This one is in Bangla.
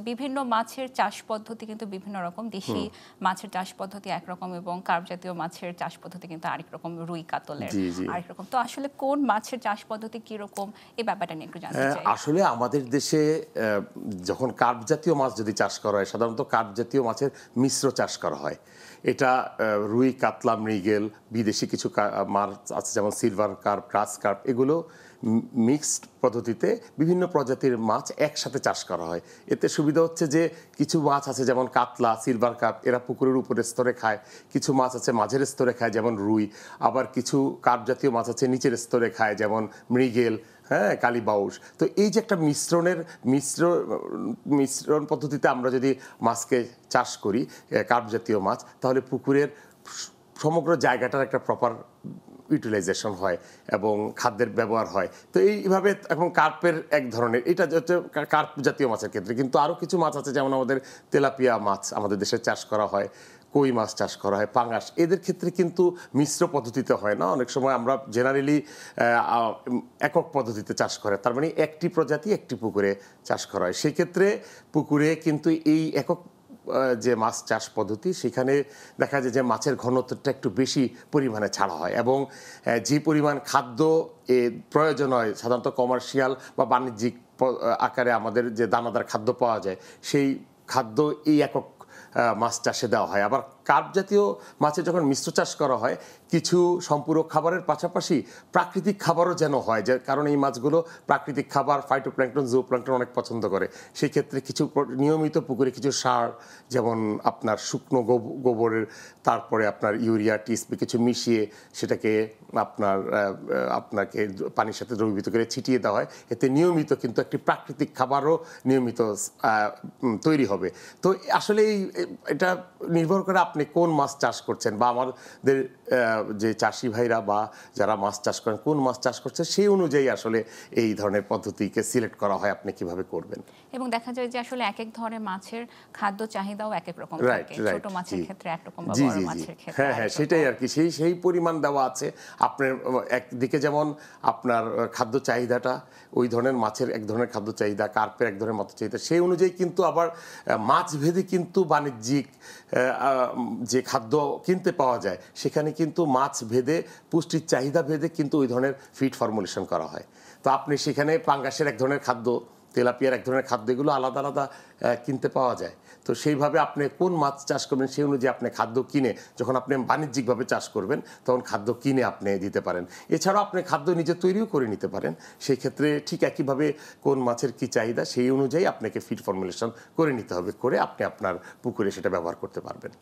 বিভিন্ন মাছের চাষ পদ্ধতি কিন্তু বিভিন্ন রকম। দেশি মাছের চাষ পদ্ধতি একরকম এবং কার্প জাতীয় মাছের চাষ পদ্ধতি কিন্তু আরেক রকম, রুই কাতলের আরেক রকম। তো আসলে কোন মাছের চাষ পদ্ধতি কিরকম এই ব্যাপারটা নিয়ে একটু জানতে চাই। আসলে আমাদের দেশে যখন কার্প জাতীয় মাছ যদি চাষ করা হয়, সাধারণত কার্প জাতীয় মাছের মিশ্র চাষ করা হয়। এটা রুই, কাতলা, মৃগেল, বিদেশি কিছু মাছ আছে যেমন সিলভার কার্প, গ্রাস কার্প, এগুলো মিক্সড পদ্ধতিতে বিভিন্ন প্রজাতির মাছ একসাথে চাষ করা হয়। এতে সুবিধা হচ্ছে যে কিছু মাছ আছে যেমন কাতলা, সিলভার কার্প, এরা পুকুরের উপরের স্তরে খায়। কিছু মাছ আছে মাঝের স্তরে খায় যেমন রুই, আবার কিছু কার্প জাতীয় মাছ আছে নিচের স্তরে খায় যেমন মৃগেল, হ্যাঁ, কালীবাউস। তো এই যে একটা মিশ্রণ পদ্ধতিতে আমরা যদি মাছকে চাষ করি, কার্প জাতীয় মাছ, তাহলে পুকুরের সমগ্র জায়গাটার একটা প্রপার ইউটিলাইজেশন হয় এবং খাদ্যের ব্যবহার হয়। তো এইভাবে এখন কার্পের এক ধরনের, এটা হচ্ছে কার্প জাতীয় মাছের ক্ষেত্রে। কিন্তু আরও কিছু মাছ আছে যেমন আমাদের তেলাপিয়া মাছ আমাদের দেশে চাষ করা হয়, কই মাছ চাষ করা হয়, পাঙাশ, এদের ক্ষেত্রে কিন্তু মিশ্র পদ্ধতিতে হয় না। অনেক সময় আমরা জেনারেলি একক পদ্ধতিতে চাষ করে, তার মানে একটি প্রজাতি একটি পুকুরে চাষ করা হয়। সেক্ষেত্রে পুকুরে কিন্তু এই একক যে মাছ চাষ পদ্ধতি, সেখানে দেখা যায় যে মাছের ঘনত্বটা একটু বেশি পরিমাণে ছাড়া হয় এবং যে পরিমাণ খাদ্য প্রয়োজন হয় সাধারণত কমার্শিয়াল বা বাণিজ্যিক আকারে আমাদের যে দানাদার খাদ্য পাওয়া যায়, সেই খাদ্য এই একক মাছ চাষে দেওয়া হয়। আবার কার্প জাতীয় মাছের যখন মিশ্র চাষ করা হয়, কিছু সম্পূরক খাবারের পাশাপাশি প্রাকৃতিক খাবারও যেন হয়, যে কারণ এই মাছগুলো প্রাকৃতিক খাবার ফাইটোপ্ল্যাঙ্কটন, জুওপ্ল্যাঙ্কটন অনেক পছন্দ করে। সেই ক্ষেত্রে কিছু নিয়মিত পুকুরে কিছু সার, যেমন আপনার শুকনো গোবরের, তারপরে আপনার ইউরিয়া, টিএসপি কিছু মিশিয়ে সেটাকে আপনাকে পানির সাথে দ্রবীভূত করে ছিটিয়ে দেওয়া হয়। এতে নিয়মিত কিন্তু একটি প্রাকৃতিক খাবারও নিয়মিত তৈরি হবে। তো আসলে এটা নির্ভর করে আপনি কোন মাছ চাষ করছেন, বা আমাদের যে চাষি ভাইরা বা যারা মাছ চাষ করেন কোন মাছ চাষ করছে, সেই অনুযায়ী আসলে এই ধরনের পদ্ধতিকে সিলেক্ট করা হয় আপনি কিভাবে করবেন। এবং দেখা যায় যে আসলে এক এক ধরনের মাছের খাদ্য চাহিদাও এক এক রকম থাকে। ছোট মাছের ক্ষেত্রে একরকম বা বড় মাছের ক্ষেত্রে হ্যাঁ হ্যাঁ, সেটাই আর কি, সেই পরিমাণ দেওয়া আছে। আপনার একদিকে যেমন আপনার খাদ্য চাহিদাটা, ওই ধরনের মাছের এক ধরনের খাদ্য চাহিদা, কার্পের এক ধরনের মাছের চাহিদা, সেই অনুযায়ী কিন্তু আবার মাছ ভেদে কিন্তু বাণিজ্যিক যে খাদ্য কিনতে পাওয়া যায়, সেখানে কিন্তু মাছ ভেদে পুষ্টির চাহিদা ভেদে কিন্তু ওই ধরনের ফিড ফর্মুলেশন করা হয়। তো আপনি সেখানে পাঙ্গাসের এক ধরনের খাদ্য, তেলাপিয়ার এক ধরনের খাদ্য, এগুলো আলাদা আলাদা কিনতে পাওয়া যায়। তো সেইভাবে আপনি কোন মাছ চাষ করবেন সেই অনুযায়ী আপনি খাদ্য কিনে, যখন আপনি বাণিজ্যিকভাবে চাষ করবেন তখন খাদ্য কিনে আপনি দিতে পারেন। এছাড়াও আপনি খাদ্য নিজে তৈরিও করে নিতে পারেন। সেই ক্ষেত্রে ঠিক একইভাবে কোন মাছের কী চাহিদা সেই অনুযায়ী আপনাকে ফিড ফর্মুলেশন করে নিতে হবে, করে আপনি আপনার পুকুরে সেটা ব্যবহার করতে পারবেন।